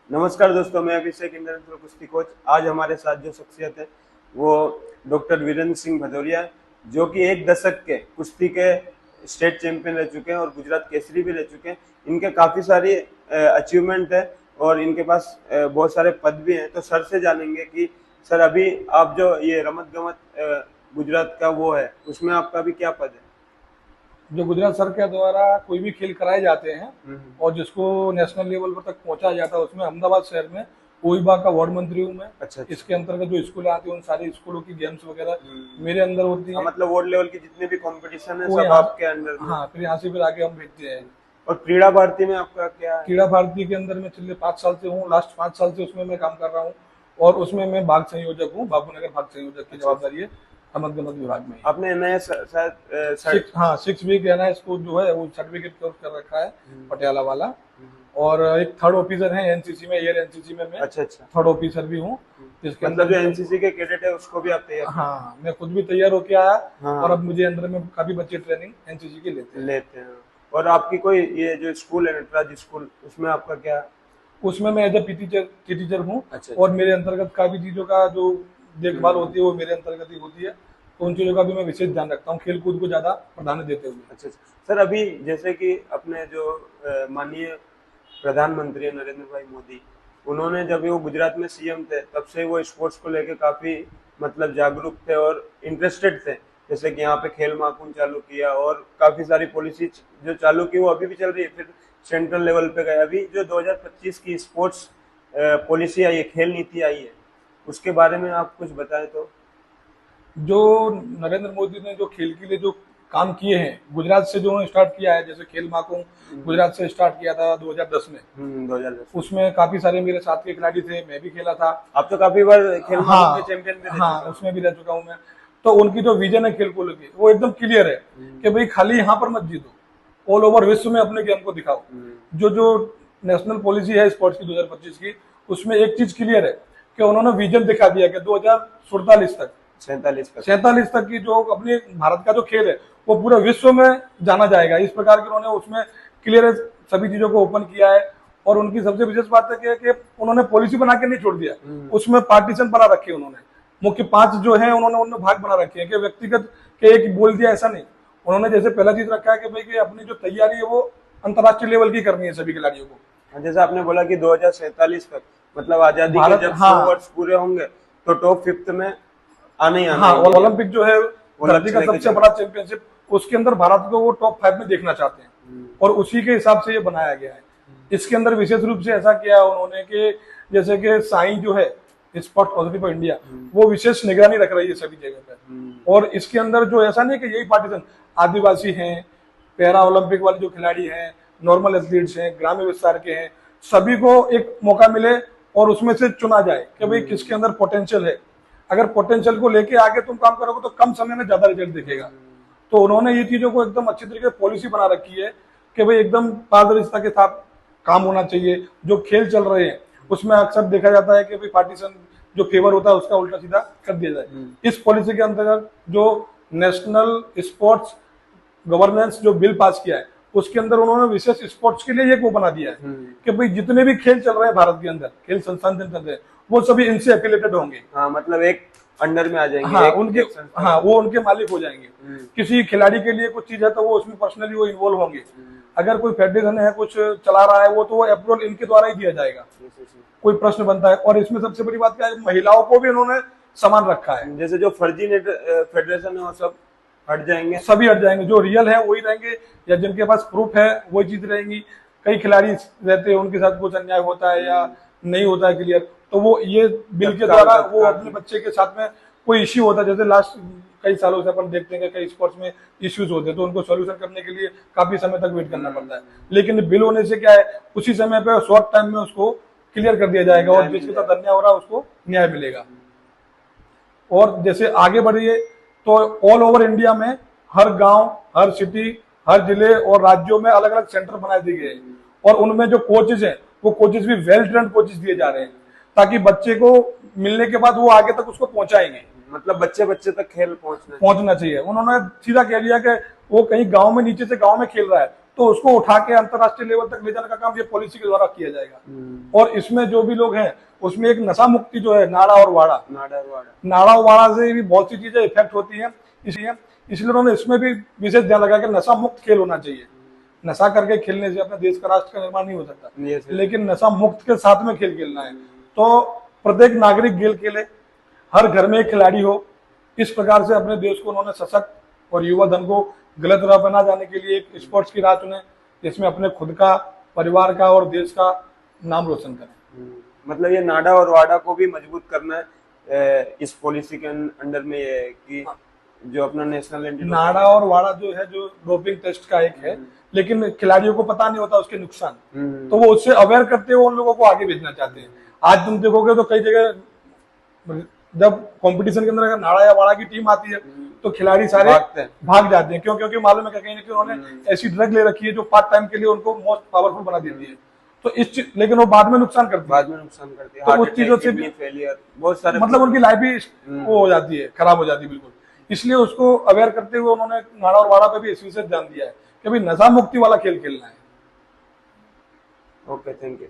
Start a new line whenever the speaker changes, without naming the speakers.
नमस्कार दोस्तों, मैं अभिषेक इंद्र कुश्ती कोच। आज हमारे साथ जो शख्सियत है वो डॉक्टर वीरेंद्र सिंह भदौरिया, जो कि एक दशक के कुश्ती के स्टेट चैंपियन रह चुके हैं और गुजरात केसरी भी रह चुके हैं। इनके काफ़ी सारी अचीवमेंट है और इनके पास बहुत सारे पद भी हैं। तो सर से जानेंगे कि सर, अभी आप जो ये रमत गमत गुजरात का वो है, उसमें आपका भी क्या पद है?
जो गुजरात सर के द्वारा कोई भी खेल कराए जाते हैं और जिसको नेशनल लेवल पर तक पहुंचाया जाता है, उसमें अहमदाबाद शहर में ओईबा का वार्ड मंत्री हूँ मैं।
अच्छा।
इसके अंतर्गत जो स्कूल आते हैं उन सारे स्कूलों की गेम्स वगैरह मेरे अंदर होती है।
मतलब वार्ड लेवल की जितने भी कंपटीशन है
वो
सब आपके अंडर में?
हाँ, फिर यहाँ से फिर आगे हम भेजते हैं।
और क्रीड़ा भारती में आपका क्या है?
क्रीड़ा भारती के अंदर मैं पिछले 5 साल से हूँ, लास्ट 5 साल से उसमें मैं काम कर रहा हूँ और उसमें मैं भाग संयोजक हूँ। बाबूनगर भाग संयोजक की जवाबदारी है रमत गमत विभाग में।
आपने नया शायद
हाँ, 6 वीक है ना, इसको जो है वो सर्टिफिकेट कोर्स कर रखा है पटियाला वाला। और एक थर्ड ऑफिसर है एनसीसी में, एयर एनसीसी में मैं
अच्छा
थर्ड ऑफिसर भी हूँ। जिसके
मतलब जो एनसीसी के कैडेट है उसको भी आप तैयार?
हाँ, मैं खुद भी तैयार होके आया।
हाँ।
और अब मुझे अंदर में काफी बच्चे ट्रेनिंग एनसीसी की लेते हैं।
और आपकी कोई ये जो स्कूल है नटराज स्कूल, उसमें आपका क्या?
उसमें मैं एज ए टीचर हूँ।
अच्छा।
और मेरे अंतर्गत काफी चीजों का जो देखभाल होती है वो मेरे अंतर्गत ही होती है। तो उन चीजों का भी मैं विशेष ध्यान रखता हूँ, खेल कूद को ज्यादा प्राधान्य देते हुए।
अच्छा सर, अभी जैसे कि अपने जो माननीय प्रधानमंत्री है नरेंद्र भाई मोदी, उन्होंने जब वो गुजरात में सीएम थे तब से वो स्पोर्ट्स को लेके काफी मतलब जागरूक थे और इंटरेस्टेड थे। जैसे कि यहाँ पे खेल महाकुंभ चालू किया और काफी सारी पॉलिसी जो चालू की वो अभी भी चल रही है। फिर सेंट्रल लेवल पे गए। अभी जो 2025 की स्पोर्ट्स पॉलिसी आई है, खेल नीति आई है, उसके बारे में आप कुछ बताएं तो।
जो नरेंद्र मोदी ने जो खेल के लिए जो काम किए हैं, गुजरात से जो स्टार्ट किया है, जैसे खेल महाकुंभ गुजरात से स्टार्ट किया था 2010 में।
2010
उसमें काफी सारे मेरे साथ के खिलाड़ी थे, मैं भी खेला था।
आप तो काफी बार खेल महाकुंभ के चैंपियन भी रह
हाँ,
चुके
उसमें भी रह चुका हूँ मैं। तो उनकी जो विजन है खेल को लेके वो एकदम क्लियर है कि भाई खाली यहाँ पर मत जीतो, ऑल ओवर विश्व में अपने गेम को दिखाओ। जो जो नेशनल पॉलिसी है स्पोर्ट्स की 2025 की, उसमें एक चीज क्लियर है कि उन्होंने विजन दिखा दिया कि 2047 तक 47 तक की जो अपने भारत का जो खेल है वो पूरे विश्व में जाना जाएगा। इस प्रकार के उन्होंने उसमें क्लियर सभी चीजों को ओपन किया है। और उनकी सबसे विशेष बात है कि उन्होंने पॉलिसी बना के नहीं छोड़ दिया, उसमें पार्टीशन बना रखे उन्होंने। मुख्य 5 जो है उन्होंने उनमें भाग बना रखे हैं कि व्यक्तिगत के एक बोल दिया ऐसा नहीं। उन्होंने जैसे पहला चीज रखा है कि भाई कि अपनी जो तैयारी है वो अंतर्राष्ट्रीय लेवल की करनी है सभी खिलाड़ियों को।
जैसे आपने बोला कि 2047 तक मतलब आजादी के जब 100 वर्ष पूरे होंगे तो टॉप 5 में आने ही आना।
हाँ, और ओलंपिक जो है धरती का सबसे बड़ा चैंपियनशिप, उसके अंदर भारत को वो टॉप 5 में देखना चाहते हैं और उसी के हिसाब से ये बनाया गया है। इसके अंदर विशेष रूप से ऐसा किया है उन्होंने कि जैसे कि साई जो है स्पोर्ट्स अथॉरिटी फॉर इंडिया, वो विशेष निगरानी रख रही है सभी जगह पर। और इसके अंदर जो ऐसा नहीं कि यही पार्टीशन, आदिवासी हैं, पैरा ओलंपिक वाले जो खिलाड़ी हैं, नॉर्मल एथलीट्स हैं, ग्रामीण विस्तार के हैं, सभी को एक मौका मिले और उसमें से चुना जाए कि भाई किसके अंदर पोटेंशियल है। अगर पोटेंशियल को लेके आगे तुम काम करोगे तो कम समय में ज्यादा रिजल्ट दिखेगा। तो उन्होंने ये चीजों को एकदम अच्छी तरीके से पॉलिसी बना रखी है कि भाई एकदम पारदर्शिता के साथ काम होना चाहिए। जो खेल चल रहे हैं उसमें अक्सर देखा जाता है कि भाई पार्टीशन जो फेवर होता है उसका उल्टा सीधा कर दिया जाए। इस पॉलिसी के अंतर्गत जो नेशनल स्पोर्ट्स गवर्नेंस जो बिल पास किया है उसके अंदर उन्होंने विशेष स्पोर्ट्स के लिए एक वो बना दिया है कि भाई जितने भी खेल चल रहे हैं भारत के अंदर, खेल संस्थान चल रहे हैं, वो सभी इनसे एफिलेटेड होंगे।
हाँ, मतलब एक अंडर में आ जाएंगे।
हाँ, वो उनके मालिक हो जाएंगे। किसी खिलाड़ी के लिए कुछ चीज है तो वो उसमें पर्सनली वो इन्वॉल्व होंगे। अगर कोई फेडरेशन है कुछ चला रहा है वो तो वो अप्रूवल इनके द्वारा ही दिया जाएगा। कोई प्रश्न बनता है। और इसमें सबसे बड़ी बात क्या है, महिलाओं को भी उन्होंने समान रखा है।
जैसे जो फर्जी फेडरेशन है वो सब हट जाएंगे,
सभी हट जाएंगे। जो रियल है वही रहेंगे या जिनके पास प्रूफ है वही चीज रहेंगी। कई खिलाड़ी रहते हैं उनके साथ कुछ अन्याय होता है या नहीं होता है क्लियर, तो वो ये बिल के द्वारा वो अपने बच्चे के साथ में कोई इश्यू होता है, जैसे लास्ट कई सालों से अपन देखते हैं कि कई स्पोर्ट्स में इश्यूज होते हैं तो उनको सॉल्यूशन करने के लिए काफी समय तक वेट करना पड़ता है। लेकिन बिल होने से क्या है, उसी समय पे शॉर्ट टाइम में उसको क्लियर कर दिया जाएगा और जिसके साथ अन्याय हो रहा है उसको न्याय मिलेगा। और जैसे आगे बढ़िए तो ऑल ओवर इंडिया में हर गांव, हर सिटी, हर जिले और राज्यों में अलग अलग सेंटर बनाए दिए गए हैं और उनमें जो कोचेज हैं वो कोचेज भी वेल ट्रेंड कोचेज दिए जा रहे हैं ताकि बच्चे को मिलने के बाद वो आगे तक उसको पहुंचाएंगे।
मतलब बच्चे तक खेल
पहुंचना चाहिए। उन्होंने सीधा कह दिया कि वो कहीं गांव में नीचे से गांव में खेल रहा है तो उसको उठा के अंतर्राष्ट्रीय लेवल तक ले जाने का काम ये पॉलिसी के द्वारा किया जाएगा। और इसमें जो भी लोग हैं उसमें एक नशा मुक्ति जो है नाड़ा और वाड़ा से भी बहुत सी चीजें इफेक्ट होती है, इसलिए उन्होंने इसमें भी विशेष ध्यान लगा कि नशा मुक्त खेल होना चाहिए। नशा करके खेलने से अपने देश का राष्ट्र का निर्माण नहीं हो सकता, लेकिन नशा मुक्त के साथ में खेल खेलना है। तो प्रत्येक नागरिक खेल खेले, हर घर में एक खिलाड़ी हो, इस प्रकार से अपने देश को उन्होंने सशक्त और युवा धन को गलत राह पर ना जाने के लिए एक स्पोर्ट्स की राह चुने, जिसमें अपने खुद का, परिवार का और देश का नाम रोशन करें।
मतलब ये नाडा और वाडा को भी मजबूत करना है इस पॉलिसी के अंडर में, ये है कि जो अपना नेशनल एंटी
नाडा और वाडा जो है जो डोपिंग टेस्ट का एक है, लेकिन खिलाड़ियों को पता नहीं होता उसके नुकसान, तो वो उससे अवेयर करते हुए उन लोगों को आगे भेजना चाहते हैं। आज तुम देखोगे तो कई जगह जब कंपटीशन के अंदर अगर नाडा या वाडा की टीम आती है तो खिलाड़ी सारे भाग जाते हैं। क्यों? क्योंकि मालूम है कहीं ना कहीं उन्होंने ऐसी ड्रग ले रखी है जो पार्ट टाइम के लिए उनको मोस्ट पावरफुल बना देती है। तो लेकिन वो बाद में नुकसान करती है। तो उस चीजों से भी
बहुत सारे
मतलब उनकी लाइफ भी वो हो जाती है, खराब हो जाती है बिल्कुल। इसलिए उसको अवेयर करते हुए उन्होंने नाडा और वाडा पे भी इस विशेष ध्यान दिया है कि भाई नशा मुक्ति वाला खेल खेलना है।
Okay, thank you.